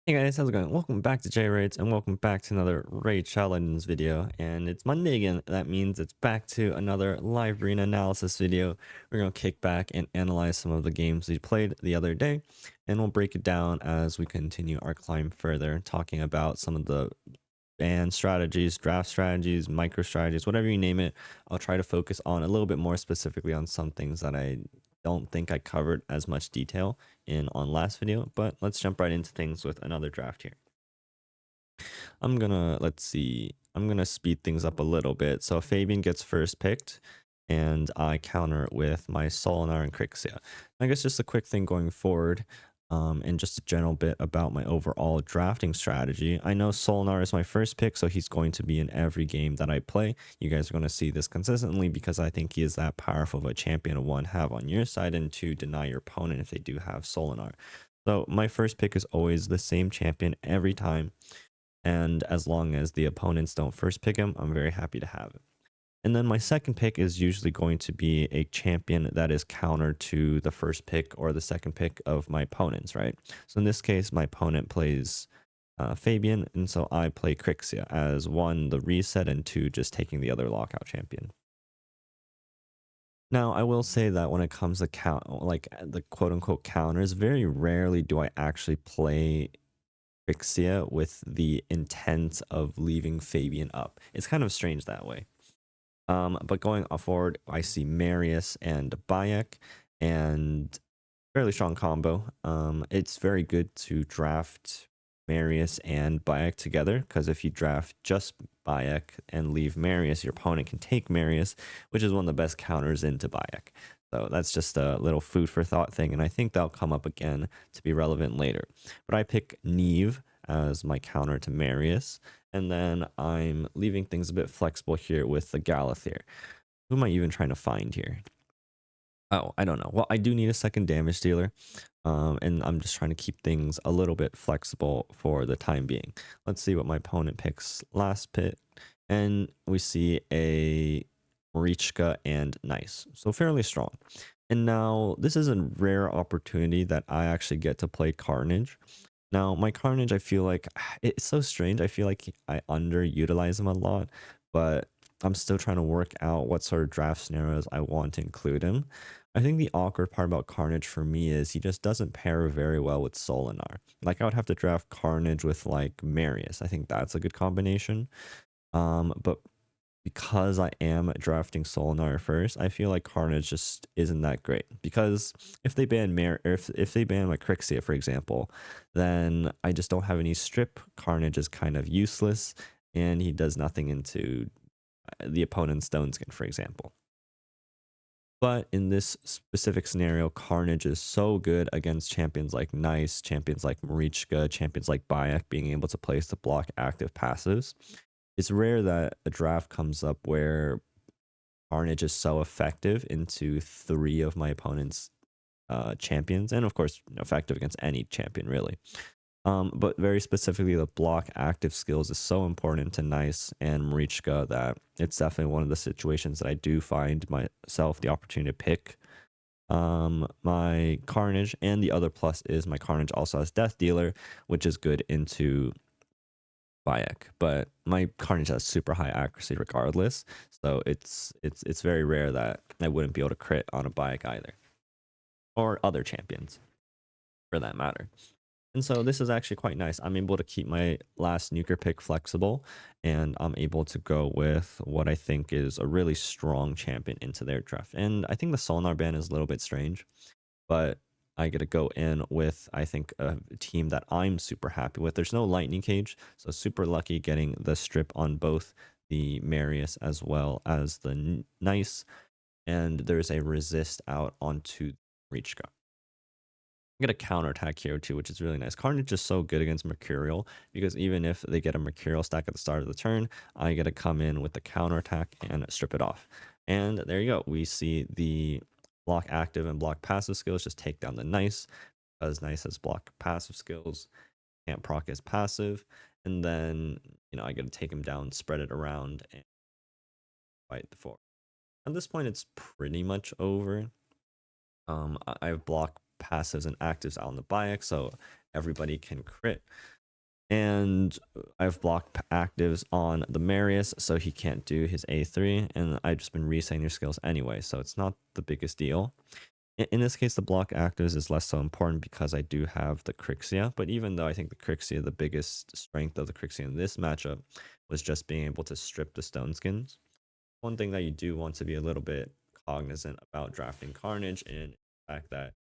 Hey guys, how's it going? Welcome back to J Raids and welcome back to another Raid Challenge video. And it's Monday again. That means it's back to another live arena analysis video. We're going to kick back and analyze some of the games we played the other day. And we'll break it down as we continue our climb further, talking about some of the ban strategies, draft strategies, micro strategies, whatever you name it. I'll try to focus on a little bit more specifically on some things that I don't think I covered as much detail in on last video, but let's jump right into things with another draft here. Let's see, I'm gonna speed things up a little bit. So Fabian gets first picked and I counter it with my Solinar and Crixia. I guess just a quick thing going forward, and just a general bit about my overall drafting strategy. I know Solinar is my first pick, so he's going to be in every game that I play. You guys are going to see this consistently because I think he is that powerful of a champion to one, have on your side, and to deny your opponent if they do have Solinar. So my first pick is always the same champion every time. And as long as the opponents don't first pick him, I'm very happy to have it. And then my second pick is usually going to be a champion that is counter to the first pick or the second pick of my opponents, right? So in this case, my opponent plays Fabian, and so I play Crixia as one, the reset, and two, just taking the other lockout champion. Now, I will say that when it comes to like the quote unquote counters, very rarely do I actually play Crixia with the intent of leaving Fabian up. It's kind of strange that way. But going forward, I see Marius and Bayek, and fairly strong combo. It's very good to draft Marius and Bayek together, because if you draft just Bayek and leave Marius, your opponent can take Marius, which is one of the best counters into Bayek. So that's just a little food for thought thing, and I think that'll come up again to be relevant later. But I pick Neve as my counter to Marius, and then I'm leaving things a bit flexible here with the Galathyr. Who am I even trying to find here? Oh, I don't know. Well, I do need a second damage dealer, and I'm just trying to keep things a little bit flexible for the time being. Let's see what my opponent picks last pit, and we see a Marichka and Nice, so fairly strong. And now this is a rare opportunity that I actually get to play Carnage. Now, my Carnage, I feel like it's so strange. I feel like I underutilize him a lot, but I'm still trying to work out what sort of draft scenarios I want to include him. I think the awkward part about Carnage for me is he just doesn't pair very well with Solinar. Like, I would have to draft Carnage with like Marius. I think that's a good combination. But because I am drafting Solinar first, I feel like Carnage just isn't that great. Because if they ban if they ban my Crixia, for example, then I just don't have any strip. Carnage is kind of useless, and he does nothing into the opponent's stone skin, for example. But in this specific scenario, Carnage is so good against champions like Nice, champions like Marichka, champions like Bayek, being able to place the block active passives. It's rare that a draft comes up where Carnage is so effective into three of my opponent's champions, and of course, effective against any champion, really. But very specifically, the block active skills is so important to Nice and Marichka that it's definitely one of the situations that I do find myself the opportunity to pick my Carnage. And the other plus is my Carnage also has Death Dealer, which is good into Bayek, but my Carnage has super high accuracy regardless, so it's very rare that I wouldn't be able to crit on a Bayek either, or other champions for that matter. And so this is actually quite nice. I'm able to keep my last nuker pick flexible, and I'm able to go with what I think is a really strong champion into their draft. And I think the Solinar ban is a little bit strange, but I get to go in with, I think, a team that I'm super happy with. There's no lightning cage, so super lucky getting the strip on both the Marius as well as the Nice, and there's a resist out onto Reachka. I get a counterattack here too, which is really nice. Carnage is so good against Mercurial because even if they get a Mercurial stack at the start of the turn, I get to come in with the counterattack and strip it off. And there you go. We see the block active and block passive skills just take down the Nice, because Nice has block passive skills, can't proc his passive, and then I get to take him down, spread it around, and fight the four. At this point, it's pretty much over. I have block passives and actives out on the Bayek, so everybody can crit. And I've blocked actives on the Marius, so he can't do his A3, and I've just been resetting your skills anyway, so it's not the biggest deal. In this case, the block actives is less so important because I do have the Crixia, but even though I think the Crixia, the biggest strength of the Crixia in this matchup was just being able to strip the stone skins. One thing that you do want to be a little bit cognizant about drafting Carnage in the fact that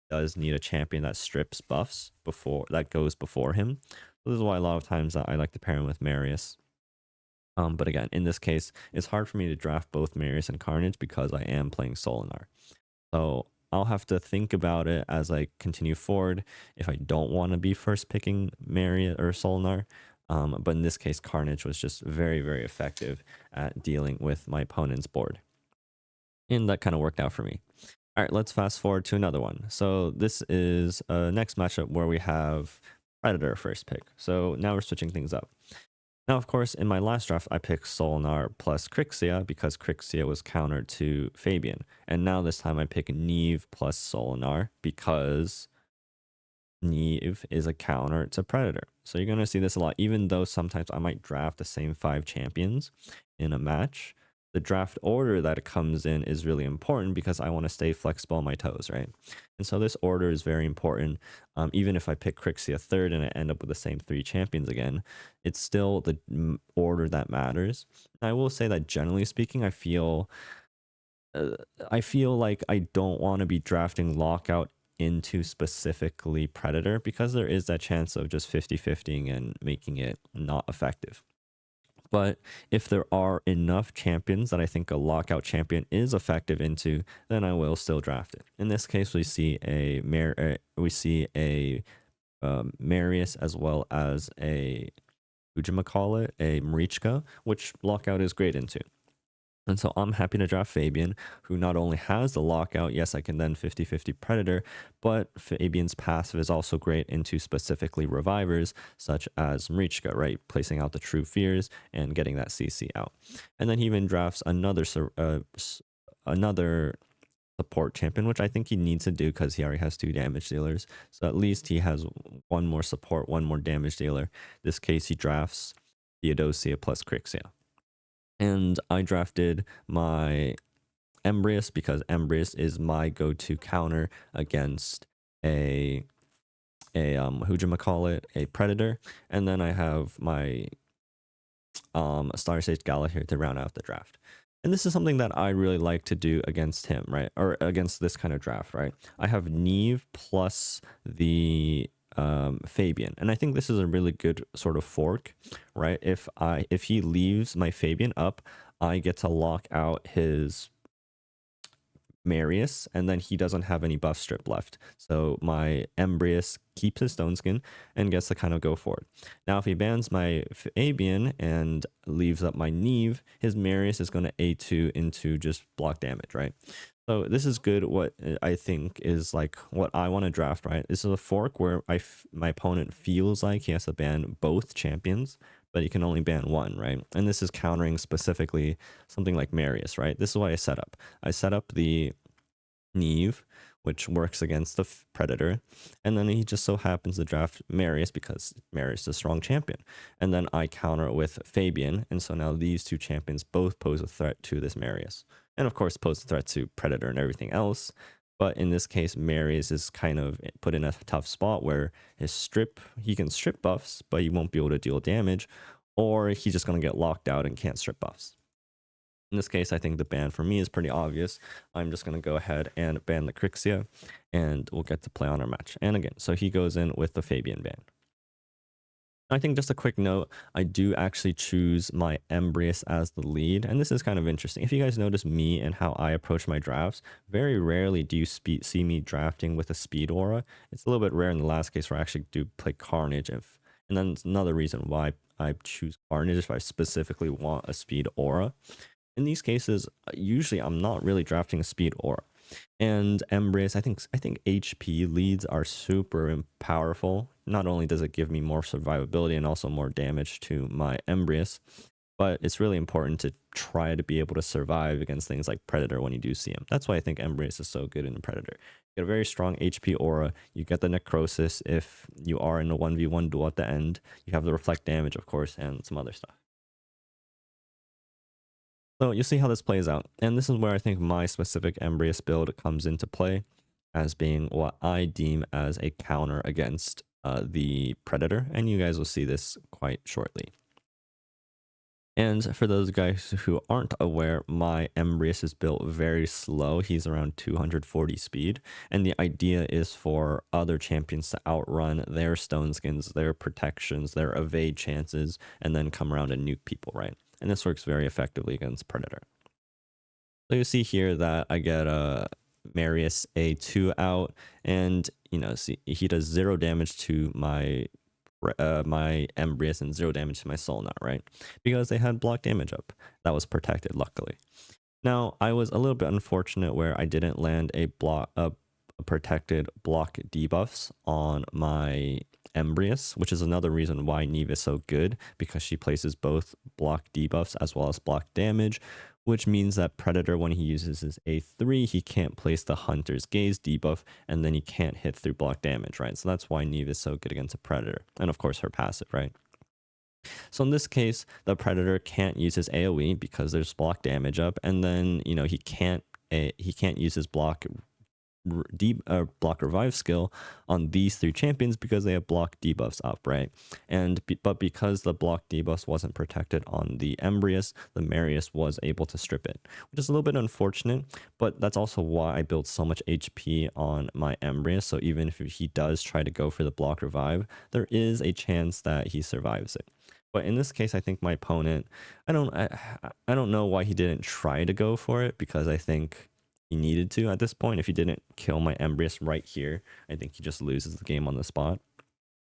does need a champion that strips buffs before that goes before him. So this is why a lot of times I like to pair him with Marius. But again, in this case, it's hard for me to draft both Marius and Carnage because I am playing Solinar. So I'll have to think about it as I continue forward if I don't want to be first picking Marius or Solinar. But in this case, Carnage was just very, very effective at dealing with my opponent's board. And that kind of worked out for me. All right, let's fast forward to another one. So this is a next matchup where we have Predator first pick. So now we're switching things up. Now, of course, in my last draft, I picked Solinar plus Crixia because Crixia was countered to Fabian. And now this time I pick Niamhe plus Solinar because Niamhe is a counter to Predator. So you're going to see this a lot, even though sometimes I might draft the same 5 champions in a match. The draft order that it comes in is really important because I want to stay flexible on my toes, right? And so this order is very important. Even if I pick Crixia third and I end up with the same 3 champions again, it's still the order that matters. And I will say that generally speaking, I feel like I don't want to be drafting Lockout into specifically Predator because there is that chance of just 50-50ing and making it not effective. But if there are enough champions that I think a Lockout champion is effective into, then I will still draft it. In this case, we see a Marius as well as a whatchamacallit, a Marichka, which Lockout is great into. And so I'm happy to draft Fabian, who not only has the lockout, yes, I can then 50-50 Predator, but Fabian's passive is also great into specifically revivers, such as Marichka, right? Placing out the True Fears and getting that CC out. And then he even drafts another support champion, which I think he needs to do because he already has 2 damage dealers. So at least he has 1 more support, 1 more damage dealer. In this case, he drafts Theodosia plus Crixia. And I drafted my Embrius because Embrius is my go-to counter against a Predator. And then I have my Star Sage Gala here to round out the draft. And this is something that I really like to do against him, right? Or against this kind of draft, right? I have Niamhe plus the Fabian, and I think this is a really good sort of fork, right? If he leaves my Fabian up, I get to lock out his Marius, and then he doesn't have any buff strip left. So my Embrius keeps his stone skin and gets to kind of go for it. Now, if he bans my Fabian and leaves up my Niamhe, his Marius is going to A2 into just block damage, right? So this is good. What I think is like what I want to draft, right? This is a fork where my opponent feels like he has to ban both champions, but he can only ban one, right? And this is countering specifically something like Marius, right? This is what I set up. I set up the Niamhe, which works against the Predator, and then he just so happens to draft Marius because Marius is a strong champion. And then I counter it with Fabian, and so now these 2 champions both pose a threat to this Marius. And of course pose a threat to Predator and everything else. But in this case, Marius is kind of put in a tough spot where he can strip buffs, but he won't be able to deal damage, or he's just going to get locked out and can't strip buffs. In this case, I think the ban for me is pretty obvious. I'm just going to go ahead and ban the Crixia, and we'll get to play on our match. And again, so he goes in with the Fabian ban. I think just a quick note, I do actually choose my Embrius as the lead, and this is kind of interesting. If you guys notice me and how I approach my drafts, very rarely do you see me drafting with a speed aura. It's a little bit rare in the last case where I actually do play Carnage. And then it's another reason why I choose Carnage if I specifically want a speed aura. In these cases, usually I'm not really drafting a speed aura. And Embrace, I think HP leads are super powerful. Not only does it give me more survivability and also more damage to my Embrace, but it's really important to try to be able to survive against things like Predator when you do see him. That's why I think Embrace is so good in Predator. You get a very strong HP aura. You get the Necrosis if you are in a 1v1 duel at the end. You have the Reflect damage, of course, and some other stuff. So you'll see how this plays out. And this is where I think my specific Embrace build comes into play as being what I deem as a counter against the Predator. And you guys will see this quite shortly. And for those guys who aren't aware, my Embrace is built very slow. He's around 240 speed. And the idea is for other champions to outrun their stone skins, their protections, their evade chances, and then come around and nuke people, right? And this works very effectively against Predator. So you see here that I get a Marius A2 out, and see he does 0 damage to my Embrace and 0 damage to my Soul right? Because they had block damage up. That was protected, luckily. Now, I was a little bit unfortunate where I didn't land a protected block debuffs on my Embrace, which is another reason why Niamhe is so good, because she places both block debuffs as well as block damage, which means that Predator, when he uses his A3, he can't place the Hunter's Gaze debuff, and then he can't hit through block damage, right? So that's why Niamhe is so good against a Predator, and of course her passive, right? So in this case, the Predator can't use his AoE because there's block damage up, and then he can't use his block revive skill on these 3 champions because they have block debuffs up, right? But because the block debuffs wasn't protected on the Embrace, the Marius was able to strip it, which is a little bit unfortunate, but that's also why I built so much HP on my Embrace. So even if he does try to go for the block revive, there is a chance that he survives it. But in this case, I think my opponent, I don't know why he didn't try to go for it, because I think he needed to at this point. If he didn't kill my Embrace right here, I think he just loses the game on the spot.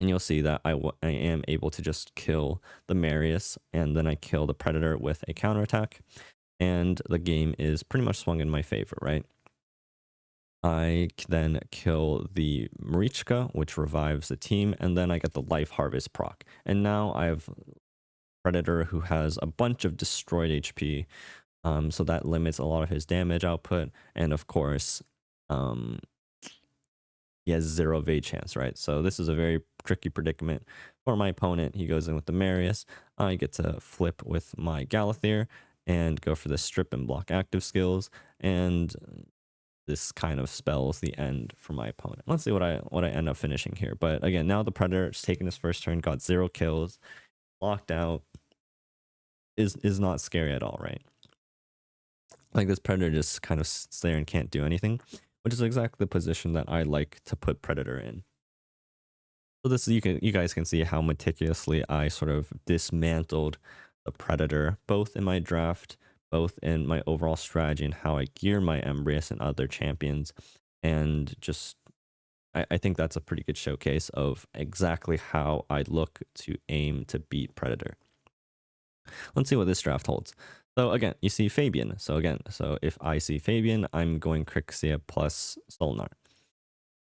And you'll see that I am able to just kill the Marius, and then I kill the Predator with a counterattack, and the game is pretty much swung in my favor, right? I then kill the Marichka, which revives the team, and then I get the Life Harvest proc. And now I have Predator who has a bunch of destroyed HP, so that limits a lot of his damage output, and of course, he has 0 evade chance, right? So this is a very tricky predicament for my opponent. He goes in with the Marius. I get to flip with my Galathir and go for the strip and block active skills, and this kind of spells the end for my opponent. Let's see what I end up finishing here. But again, now the Predator is taking his first turn, got 0 kills, locked out, is not scary at all, right? Like, this Predator just kind of sits there and can't do anything, which is exactly the position that I like to put Predator in. So this, you guys can see how meticulously I sort of dismantled the Predator, both in my draft, both in my overall strategy, and how I gear my Embrace and other champions. And just, I think that's a pretty good showcase of exactly how I look to aim to beat Predator. Let's see what this draft holds. So again, you see Fabian. So if I see Fabian, I'm going Crixia plus Solnar.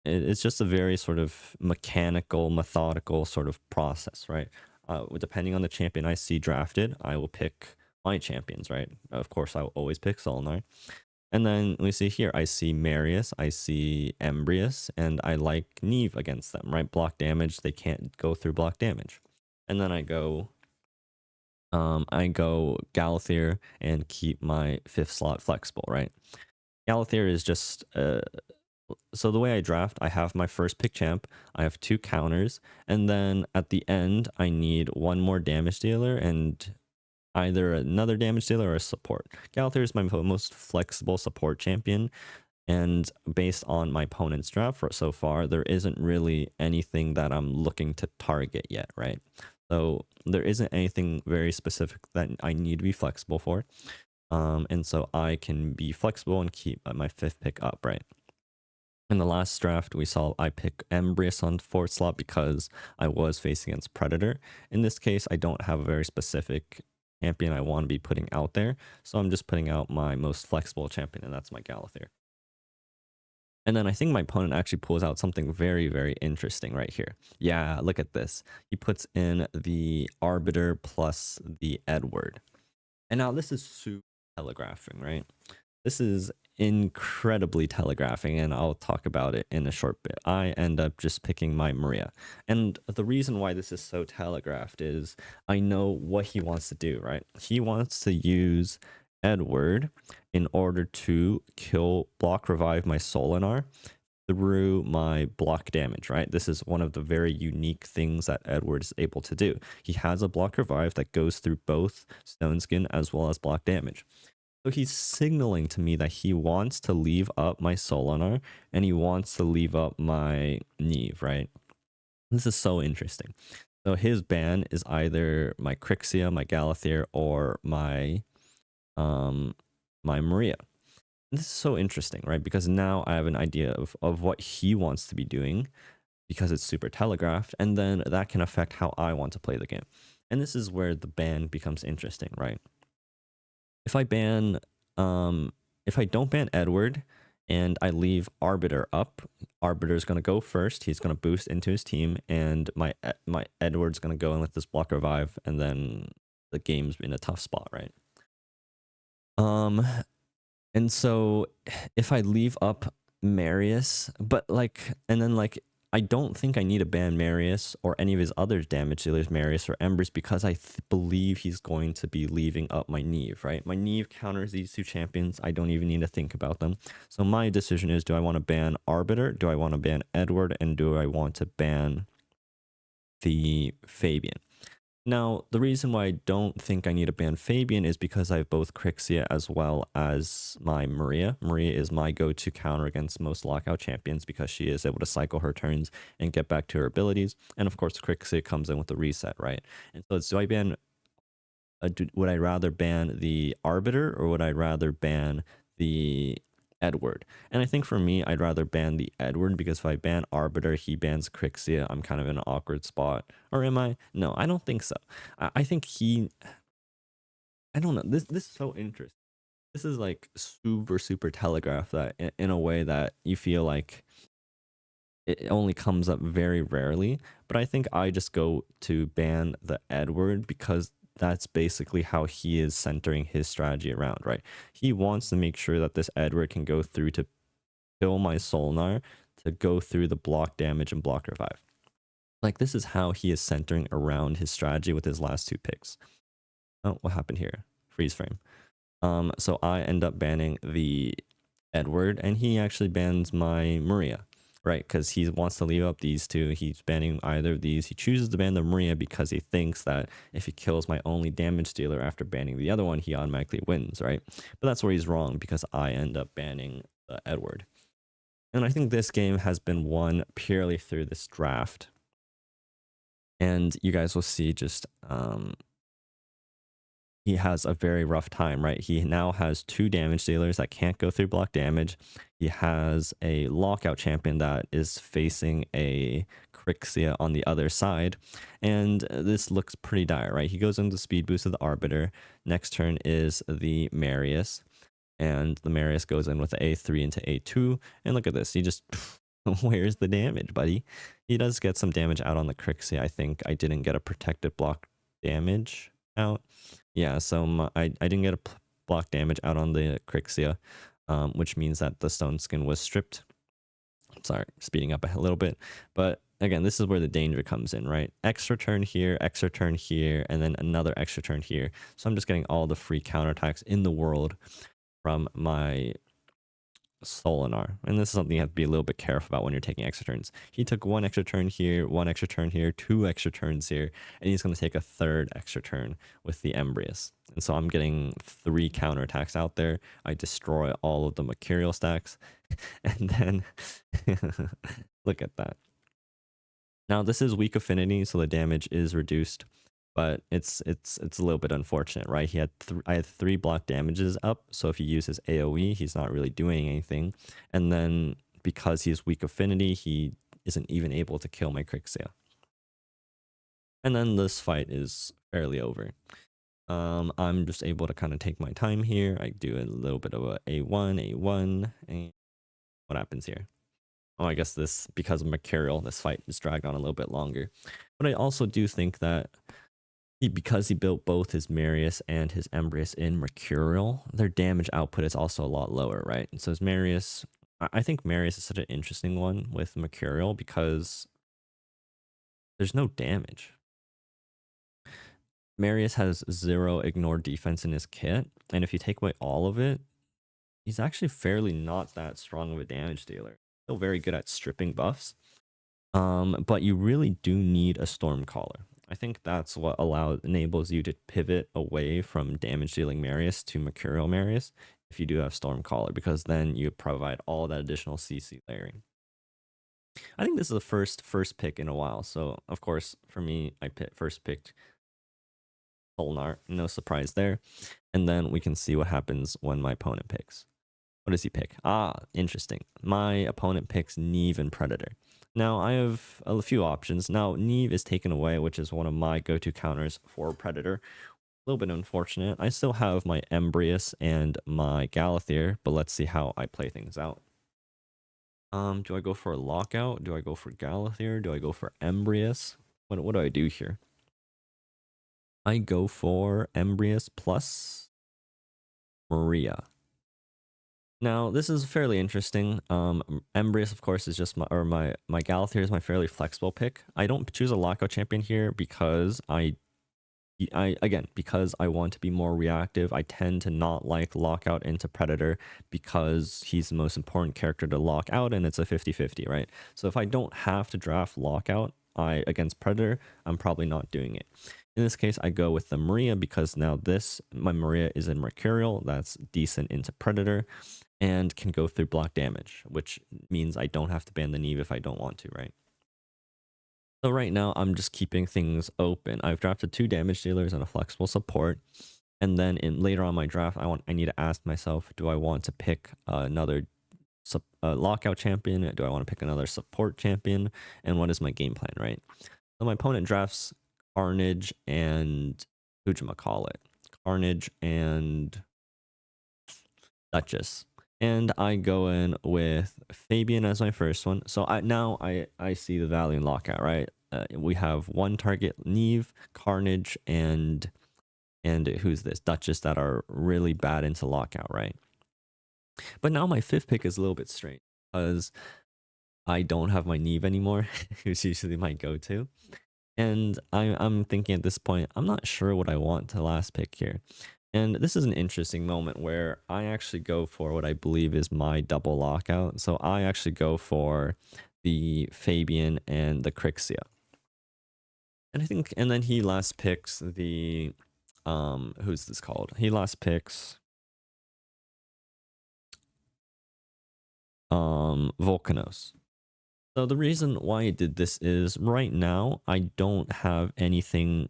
It's just a very sort of mechanical, methodical sort of process, right? Depending on the champion I see drafted, I will pick my champions, right? Of course, I will always pick Solnar. And then we see here, I see Marius, I see Embrace, and I like Niamhe against them, right? Block damage, they can't go through block damage. And then I go Galathir and keep my 5th slot flexible, right? Galathir is just so the way I draft, I have my first pick champ, I have 2 counters, and then at the end I need 1 more damage dealer and either another damage dealer or a support. Galathir is my most flexible support champion, and based on my opponent's draft so far, there isn't really anything that I'm looking to target yet, right? So there isn't anything very specific that I need to be flexible for. And so I can be flexible and keep my 5th pick up, right? In the last draft, we saw I pick Embrace on 4th slot because I was facing against Predator. In this case, I don't have a very specific champion I want to be putting out there, so I'm just putting out my most flexible champion, and that's my Galathir. And then I think my opponent actually pulls out something very, very interesting right here. Yeah, look at this. He puts in the Arbiter plus the Edward. And now this is super telegraphing, right? This is incredibly telegraphing, and I'll talk about it in a short bit. I end up just picking my Maria. And the reason why this is so telegraphed is I know what he wants to do, right? He wants to use Edward in order to block revive my Solinar through my block damage, right? This is one of the very unique things that Edward is able to do. He has a block revive that goes through both Stone Skin as well as block damage. So he's signaling to me that he wants to leave up my Solinar and he wants to leave up my Niamhe, right? This is so interesting. So his ban is either my Crixia, my Galathyr, or my Maria. This is so interesting, right? Because now I have an idea of what he wants to be doing because it's super telegraphed, and then that can affect how I want to play the game. And this is where the ban becomes interesting, right? If I ban, if I don't ban Edward and I leave Arbiter up, Arbiter is going to go first. He's going to boost into his team, and my Edward's going to go in with this block revive, and then the game's in a tough spot, right? And so if I leave up Marius, but like, and then like, I don't think I need to ban Marius or any of his other damage dealers, Marius or Embers, because I believe he's going to be leaving up my Niamhe, right? My Niamhe counters these two champions. I don't even need to think about them. So my decision is, do I want to ban Arbiter? Do I want to ban Edward? And do I want to ban the Fabian? Now, the reason why I don't think I need to ban Fabian is because I have both Crixia as well as my Maria. Maria is my go-to counter against most lockout champions because she is able to cycle her turns and get back to her abilities. And of course, Crixia comes in with the reset, right? And so do I ban, would I rather ban the Arbiter or would I rather ban the Edward? And I think for me, I'd rather ban the Edward because if I ban Arbiter, he bans Crixia. I'm kind of in an awkward spot. Or am I? No, I don't think so. I think I don't know. This is so interesting. This is like super, super telegraphed that in a way that you feel like it only comes up very rarely. But I think I just go to ban the Edward because that's basically how he is centering his strategy around, right? He wants to make sure that this Edward can go through to kill my Solnar, to go through the block damage and block revive. Like, this is how he is centering around his strategy with his last two picks. Oh, what happened here? Freeze frame. So I end up banning the Edward, and he actually bans my Maria, right? Because he wants to leave up these two. He's banning either of these. He chooses to ban the Maria because he thinks that if he kills my only damage dealer after banning the other one, he automatically wins, right? But that's where he's wrong because I end up banning the Edward. And I think this game has been won purely through this draft. And you guys will see just he has a very rough time, right? He now has two damage dealers that can't go through block damage. He has a lockout champion that is facing a Crixia on the other side. And this looks pretty dire, right? He goes into speed boost of the Arbiter. Next turn is the Marius. And the Marius goes in with the A3 into A2. And look at this. He just, where's the damage, buddy? He does get some damage out on the Crixia. I think I didn't get a protected block damage out. Yeah, so I didn't get a block damage out on the Crixia, which means that the stone skin was stripped. Sorry, speeding up a little bit. But again, this is where the danger comes in, right? Extra turn here, and then another extra turn here. So I'm just getting all the free counterattacks in the world from my Solinar. And this is something you have to be a little bit careful about when you're taking extra turns. He took one extra turn here, one extra turn here, two extra turns here, and he's going to take a third extra turn with the Embrius. And so I'm getting 3 counterattacks out there. I destroy all of the Mercurial stacks. And then look at that. Now this is weak affinity, so the damage is reduced. But it's a little bit unfortunate, right? I had 3 block damages up, so if he uses AoE, he's not really doing anything. And then because he's weak affinity, he isn't even able to kill my Crixia. And then this fight is fairly over. I'm just able to kind of take my time here. I do a little bit of a A1, and what happens here? Oh, I guess this, because of Mercurial, this fight is dragged on a little bit longer. But I also do think that because he built both his Marius and his Embrius in Mercurial, their damage output is also a lot lower, right? And so his Marius, I think Marius is such an interesting one with Mercurial because there's no damage. Marius has 0 ignore defense in his kit, and if you take away all of it, he's actually fairly not that strong of a damage dealer. Still very good at stripping buffs. But you really do need a Stormcaller. I think that's what enables you to pivot away from damage dealing Marius to Mercurial Marius if you do have Stormcaller, because then you provide all that additional CC layering. I think this is the first pick in a while. So of course, for me, I first picked Solnar. No surprise there. And then we can see what happens when my opponent picks. What does he pick? Ah, interesting. My opponent picks Niamhe and Predator. Now, I have a few options. Now, Niamhe is taken away, which is one of my go-to counters for Predator. A little bit unfortunate. I still have my Embrius and my Galathyr, but let's see how I play things out. Do I go for a Lockout? Do I go for Galathyr? Do I go for Embrius? What do I do here? I go for Embrius plus Maria. Now, this is fairly interesting. Embrius, of course, is just my Galathyr is my fairly flexible pick. I don't choose a lockout champion here because because I want to be more reactive. I tend to not like lockout into Predator because he's the most important character to lock out, and it's a 50-50, right? So if I don't have to draft lockout against Predator, I'm probably not doing it. In this case, I go with the Maria because now my Maria is in Mercurial. That's decent into Predator and can go through block damage, which means I don't have to ban the Niamhe if I don't want to, right? So right now, I'm just keeping things open. I've drafted 2 damage dealers and a flexible support. And then later on my draft, I need to ask myself, do I want to pick another lockout champion? Do I want to pick another support champion? And what is my game plan, right? So my opponent drafts Carnage and whatchamacallit? Carnage and Duchess. And I go in with Fabian as my first one. So I see the value in lockout, right? We have one target, Niamhe, Carnage, and who's this? Duchess, that are really bad into lockout, right? But now my 5th pick is a little bit strange because I don't have my Niamhe anymore, who's usually my go-to. And I'm thinking at this point, I'm not sure what I want to last pick here. And this is an interesting moment where I actually go for what I believe is my double lockout. So I actually go for the Fabian and the Crixia. And then he last picks the, who's this called? He last picks, Volcanos. So the reason why I did this is right now, I don't have anything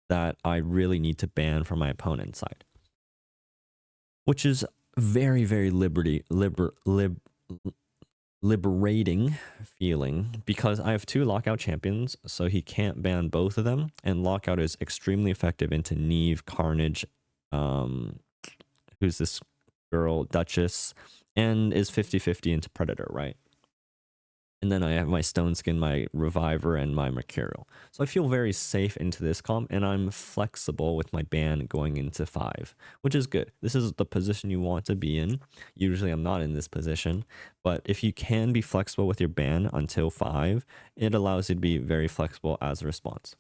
that I really need to ban from my opponent's side, which is very, very liberating feeling because I have 2 lockout champions, so he can't ban both of them, and lockout is extremely effective into Niamhe, Carnage, who's this girl, Duchess, and is 50-50 into Predator, right? And then I have my Stone Skin, my Reviver, and my Mercurial. So I feel very safe into this comp, and I'm flexible with my ban going into 5, which is good. This is the position you want to be in. Usually I'm not in this position, but if you can be flexible with your ban until 5, it allows you to be very flexible as a response.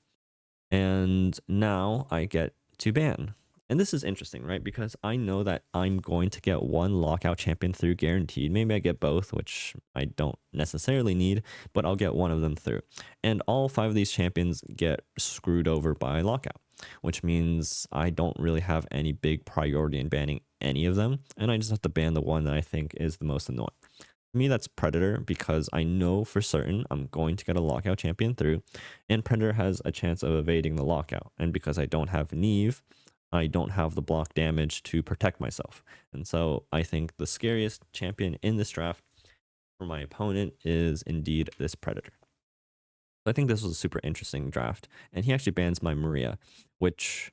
And now I get to ban. And this is interesting, right? Because I know that I'm going to get one lockout champion through guaranteed. Maybe I get both, which I don't necessarily need, but I'll get one of them through. And all 5 of these champions get screwed over by lockout, which means I don't really have any big priority in banning any of them. And I just have to ban the one that I think is the most annoying. To me, that's Predator because I know for certain I'm going to get a lockout champion through, and Predator has a chance of evading the lockout. And because I don't have Niamhe, I don't have the block damage to protect myself. And so I think the scariest champion in this draft for my opponent is indeed this Predator. So I think this was a super interesting draft. And he actually bans my Maria, which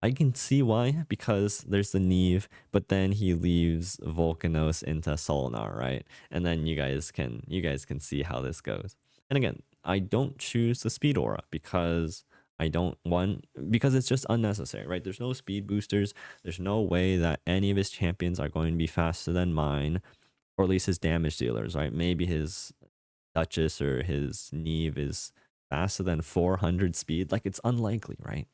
I can see why, because there's the Neve, but then he leaves Volcanos into Solnar, right? And then you guys can see how this goes. And again, I don't choose the speed aura because I don't want because it's just unnecessary, right? There's no speed boosters. There's no way that any of his champions are going to be faster than mine, or at least his damage dealers, right? Maybe his Duchess or his Neve is faster than 400 speed. Like it's unlikely, right?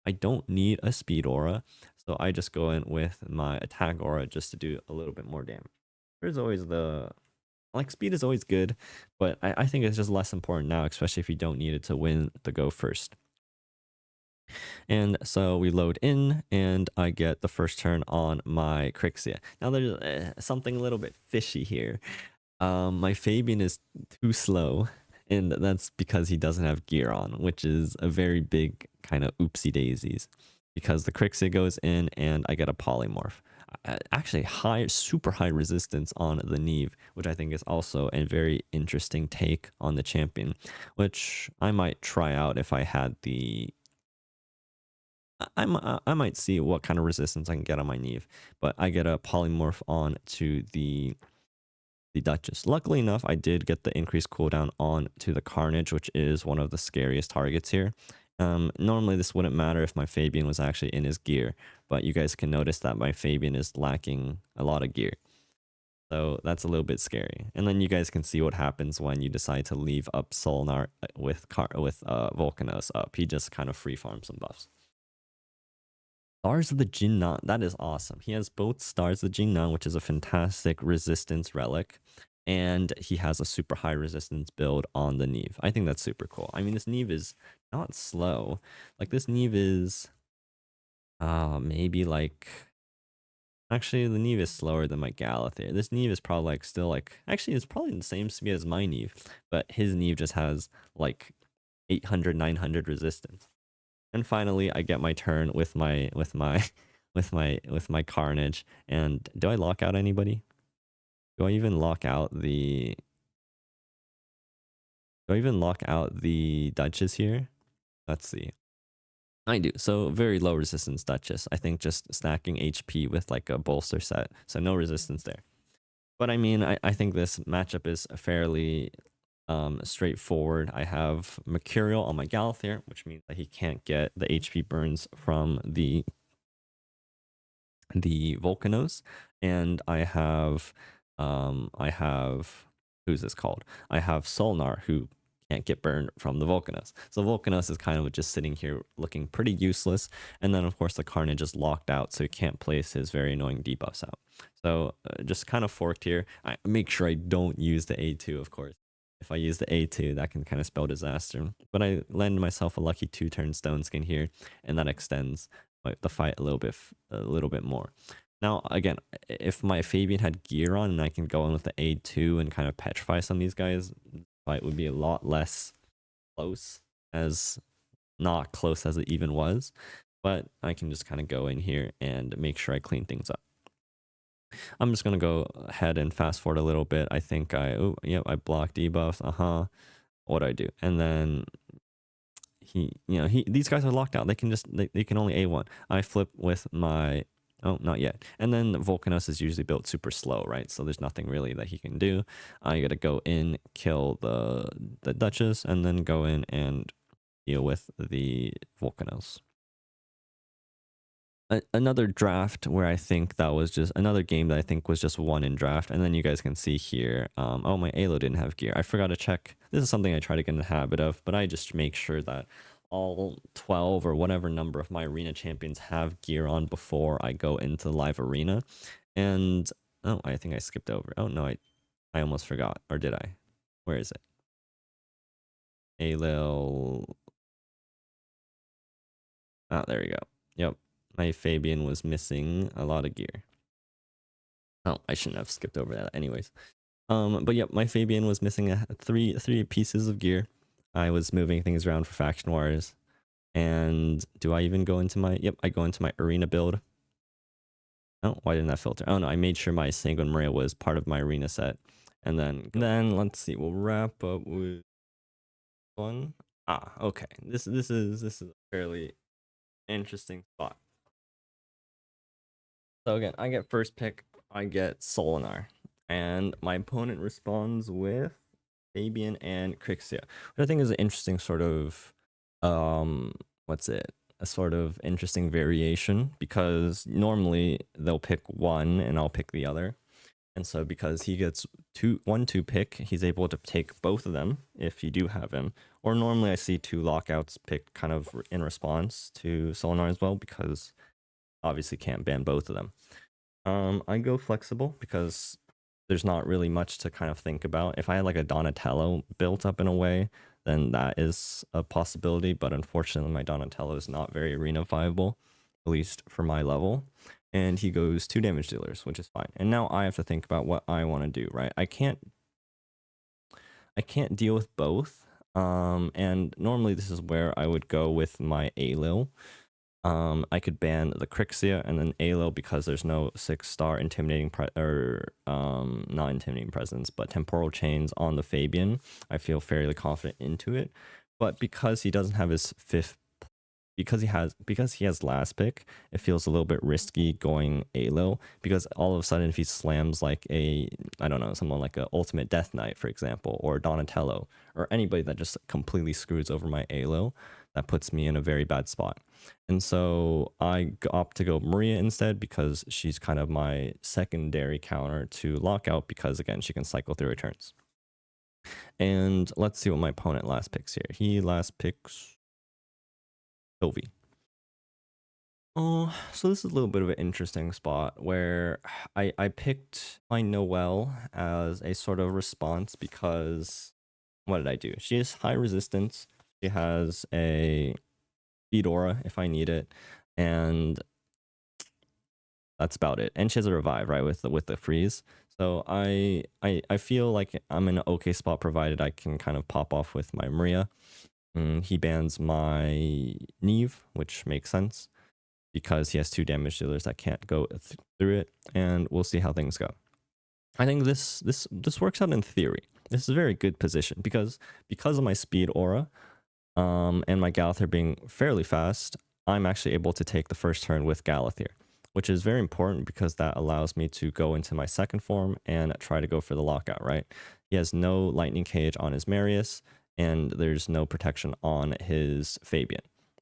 I don't need a speed aura, so I just go in with my attack aura just to do a little bit more damage. There's always the like speed is always good, but I think it's just less important now, especially if you don't need it to win the go first. And so we load in, and I get the first turn on my Crixia. Now there's something a little bit fishy here. My Fabian is too slow, and that's because he doesn't have gear on, which is a very big kind of oopsie daisies. Because the Crixia goes in, and I get a polymorph. Actually, super high resistance on the Neve, which I think is also a very interesting take on the champion, which I might try out if I had the. I might see what kind of resistance I can get on my Neve, but I get a polymorph on to the Duchess. Luckily enough, I did get the increased cooldown on to the Carnage, which is one of the scariest targets here. Normally this wouldn't matter if my Fabian was actually in his gear, but you guys can notice that my Fabian is lacking a lot of gear. So that's a little bit scary. And then you guys can see what happens when you decide to leave up Solnar with Volcanos up. He just kind of free farms some buffs. Stars of the Jinnan, that is awesome. He has both Stars of the Jinnan, which is a fantastic resistance relic, and he has a super high resistance build on the Neve. I think that's super cool. I mean, this Neve is not slow. Like, this Neve is maybe like actually the Neve is slower than my Galathir. This Neve is probably like still like actually it's probably the same speed as my Neve, but his Neve just has like 800, 900 resistance. And finally, I get my turn with my with my Carnage. And do I lock out anybody? Do I even lock out the Do I even lock out the Duchess here? Let's see. I do. So very low resistance Duchess. I think just stacking HP with like a bolster set. So no resistance there. But I mean, I think this matchup is fairly straightforward. I have Mercurial on my Galathir, which means that he can't get the HP burns from the Volcanos, and I have who's this called? I have Solnar, who can't get burned from the Volcanos. So Volcanos is kind of just sitting here looking pretty useless, and then of course the Carnage is locked out, so he can't place his very annoying debuffs out. So just kind of forked here. I make sure I don't use the A2, of course. If I use the A2, that can kind of spell disaster. But I landed myself a lucky 2-turn Stone Skin here, and that extends the fight a little bit more. Now, again, if my Fabian had gear on and I can go in with the A2 and kind of petrify some of these guys, the fight would be a lot less close, as not close as it even was. But I can just kind of go in here and make sure I clean things up. I'm just gonna go ahead and fast forward a little bit. I think I blocked debuffs. What do I do? And then these guys are locked out. They can only A1. I flip with my, oh, not yet. And then Volcanos is usually built super slow, right? So there's nothing really that he can do. I gotta go in, kill the Duchess, and then go in and deal with the Volcanos. Another draft where I think that was just another game that I think was just won in draft. And then you guys can see here, oh, my Alo didn't have gear. I forgot to check. This is something I try to get in the habit of, but I just make sure that all 12 or whatever number of my arena champions have gear on before I go into the live arena. And oh, I think I skipped over. Oh no, I almost forgot. Or did I? Where is it? Alo. Oh, there we go. Yep. My Fabian was missing a lot of gear. Oh, I shouldn't have skipped over that anyways. But yep, my Fabian was missing three pieces of gear. I was moving things around for Faction Wars. And do I even go into my, yep, I go into my arena build. Oh, why didn't that filter? Oh no, I made sure my Sanguine Maria was part of my arena set. And then let's see, we'll wrap up with one. Okay. This is a fairly interesting spot. So again, I get first pick, I get Solinar. And my opponent responds with Fabian and Crixia, which I think is an interesting sort of what's it? A sort of interesting variation because normally they'll pick one and I'll pick the other. And so because he gets two pick, he's able to take both of them if you do have him. Or normally I see two lockouts picked kind of in response to Solinar as well because obviously can't ban both of them. I go flexible because there's not really much to kind of think about. If I had like a Donatello built up in a way, then that is a possibility. But unfortunately, my Donatello is not very arena viable, at least for my level. And he goes 2 damage dealers, which is fine. And now I have to think about what I want to do, right? I can't deal with both. And normally this is where I would go with my Alil. I could ban the Crixia and then Alo because there's no 6-star intimidating not intimidating presence, but temporal chains on the Fabian. I feel fairly confident into it, but because he doesn't have his fifth, because he has last pick, it feels a little bit risky going Alo because all of a sudden if he slams like I don't know, someone like a Ultimate Death Knight, for example, or Donatello, or anybody that just completely screws over my Alo, that puts me in a very bad spot. And so I opt to go Maria instead because she's kind of my secondary counter to Lockout because, again, she can cycle through her turns. And let's see what my opponent last picks here. He last picks Sylvie. Oh, so this is a little bit of an interesting spot where I picked my Noelle as a sort of response because what did I do? She has high resistance. She has a speed aura if I need it, and that's about it. And she has a revive, right, with the freeze. So I feel like I'm in an okay spot provided I can kind of pop off with my Maria. He bans my Neve, which makes sense because he has 2 damage dealers that can't go through it, and we'll see how things go. I think this works out in theory. This is a very good position because of my speed aura, and my Galathyr being fairly fast, I'm actually able to take the first turn with Galathyr, which is very important because that allows me to go into my second form and try to go for the lockout, right? He has no lightning cage on his Marius, and there's no protection on his Fabian.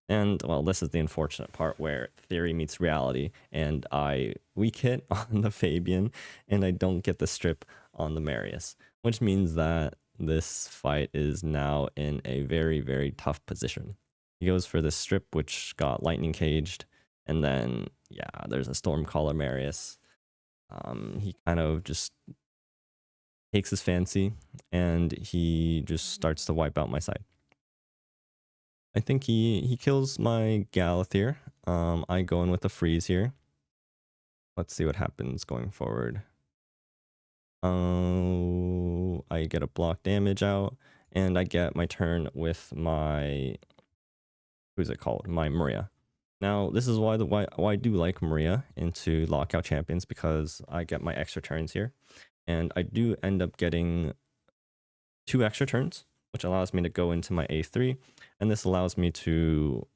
And, well, this is the unfortunate part where theory meets reality, and I weak hit on the Fabian, and I don't get the strip on the Marius, which means that this fight is now in a very, very tough position. He goes for this strip, which got lightning caged, and then, yeah, there's a Stormcaller Marius. He kind of just takes his fancy, and he just starts to wipe out my side. I think he kills my Galathyr. I go in with a freeze here. Let's see what happens going forward. Oh, I get a block damage out, and I get my turn with my, who's it called? My Maria. Now, this is why I do like Maria into Lockout Champions, because I get my extra turns here, and I do end up getting 2 extra turns, which allows me to go into my A3, and this allows me to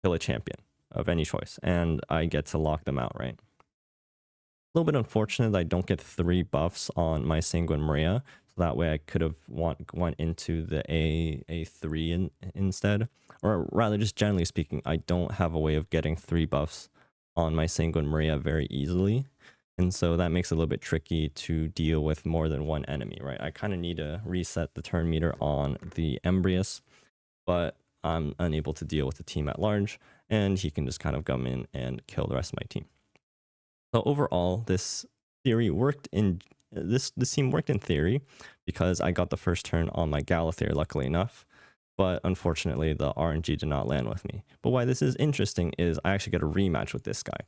kill a champion of any choice, and I get to lock them out, right? A little bit unfortunate that I don't get 3 buffs on my Sanguine Maria, so that way I could have went into the A3 instead. Or rather, just generally speaking, I don't have a way of getting 3 buffs on my Sanguine Maria very easily. And so that makes it a little bit tricky to deal with more than one enemy, right? I kind of need to reset the turn meter on the Embrius, but I'm unable to deal with the team at large, and he can just kind of come in and kill the rest of my team. So overall, this theory worked in this team worked in theory because I got the first turn on my Galathyr, luckily enough. But unfortunately, the RNG did not land with me. But why this is interesting is I actually get a rematch with this guy.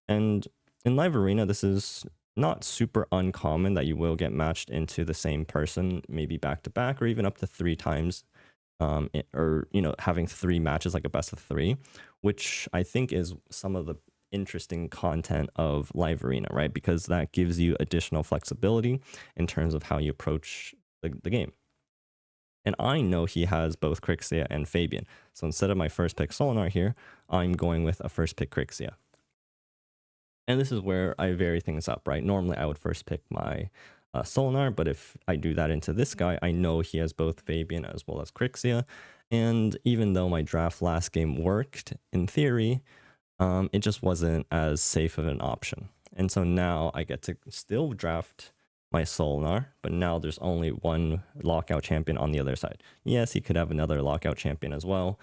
And in live arena, this is not super uncommon that you will get matched into the same person, maybe back to back or even up to 3 times. Or, you know, having 3 matches like a best of 3, which I think is some of the interesting content of live arena, right? Because that gives you additional flexibility in terms of how you approach the game. And I know he has both Crixia and Fabian. So instead of my first pick Solinar here, I'm going with a first pick Crixia. And this is where I vary things up, right? Normally, I would first pick my Solinar, but if I do that into this guy, I know he has both Fabian as well as Crixia. And even though my draft last game worked, in theory, it just wasn't as safe of an option. And so now I get to still draft my Solinar, but now there's only one lockout champion on the other side. Yes, he could have another lockout champion as well,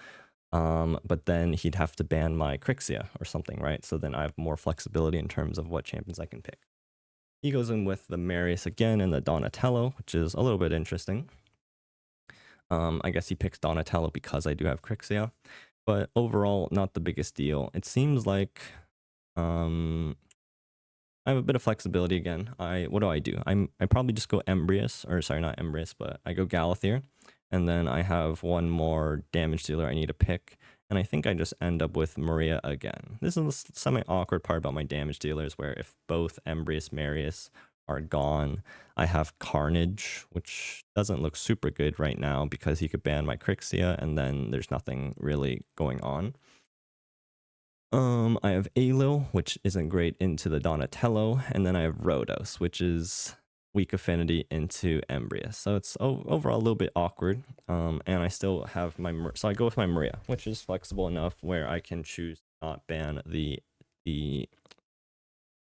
but then he'd have to ban my Crixia or something, right? So then I have more flexibility in terms of what champions I can pick. He goes in with the Marius again and the Donatello, which is a little bit interesting. I guess he picks Donatello because I do have Crixia, but overall, not the biggest deal. It seems like um, I have a bit of flexibility again. What do? I probably just go Embrius, or sorry, not Embrius, but I go Galathier, and then I have one more damage dealer I need to pick, and I think I just end up with Maria again. This is the semi-awkward part about my damage dealers, where if both Embrius, Marius are gone, I have Carnage, which doesn't look super good right now because he could ban my Crixia, and then there's nothing really going on. I have Alil, which isn't great into the Donatello, and then I have Rhodos, which is weak affinity into Embrius. So it's overall a little bit awkward. And I still have so I go with my Maria, which is flexible enough where I can choose to not ban the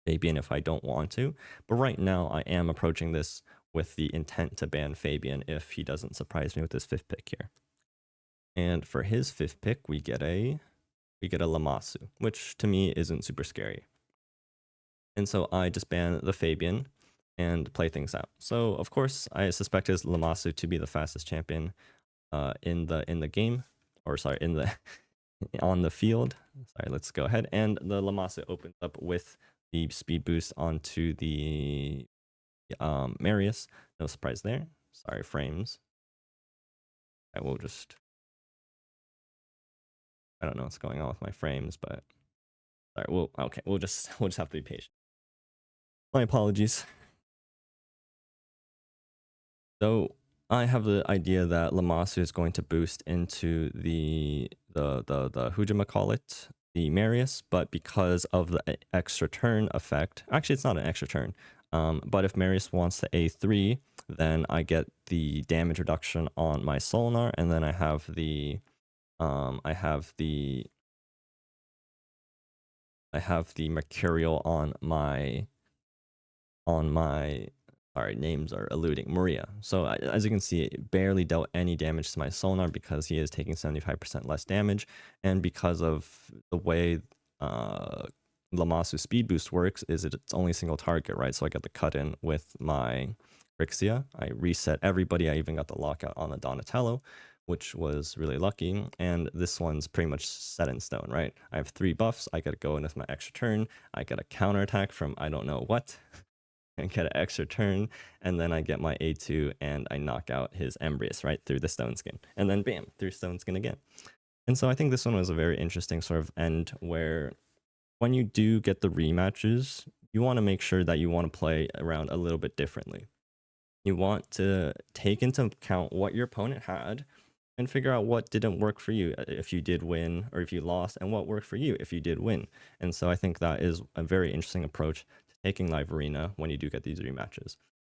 Fabian if I don't want to. But right now I am approaching this with the intent to ban Fabian if he doesn't surprise me with his 5th pick here. And for his 5th pick, we get a Lamassu, which to me isn't super scary. And so I just ban the Fabian and play things out. So of course I suspect his Lamassu to be the fastest champion in the game, or sorry, in the on the field. Sorry, let's go ahead. And the Lamassu opens up with the speed boost onto the Marius. No surprise there. Sorry, frames. I will just, I don't know what's going on with my frames, but sorry, we'll just have to be patient. My apologies. So I have the idea that Lamassu is going to boost into the who'd the Marius, but because of the extra turn effect, actually it's not an extra turn. But if Marius wants the A3, then I get the damage reduction on my Solinar, and then I have the Mercurial on my sorry, names are eluding, Maria. So as you can see, it barely dealt any damage to my Solinar because he is taking 75% less damage, and because of the way Lamassu speed boost works is it's only single target, right? So I got the cut in with my Crixia. I reset everybody. I even got the lockout on the Donatello, which was really lucky. And this one's pretty much set in stone, right? I have 3 buffs. I got to go in with my extra turn. I get a counterattack from I don't know what. And get an extra turn, and then I get my A2 and I knock out his Embrius right through the Stone Skin, and then bam, through Stone Skin again. And so I think this one was a very interesting sort of end where when you do get the rematches, you want to make sure that you want to play around a little bit differently. You want to take into account what your opponent had and figure out what didn't work for you if you did win, or if you lost, and what worked for you if you did win. And so I think that is a very interesting approach to taking live arena when you do get these rematches.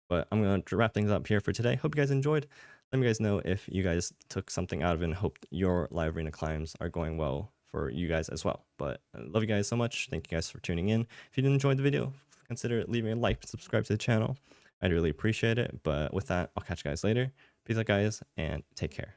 But I'm going to wrap things up here for today. Hope you guys enjoyed. Let me guys know if you guys took something out of it, and hope your live arena climbs are going well for you guys as well. But I love you guys so much. Thank you guys for tuning in. If you did enjoy the video, consider leaving a like and subscribe to the channel. I'd really appreciate it. But with that, I'll catch you guys later. Peace out, guys, and take care.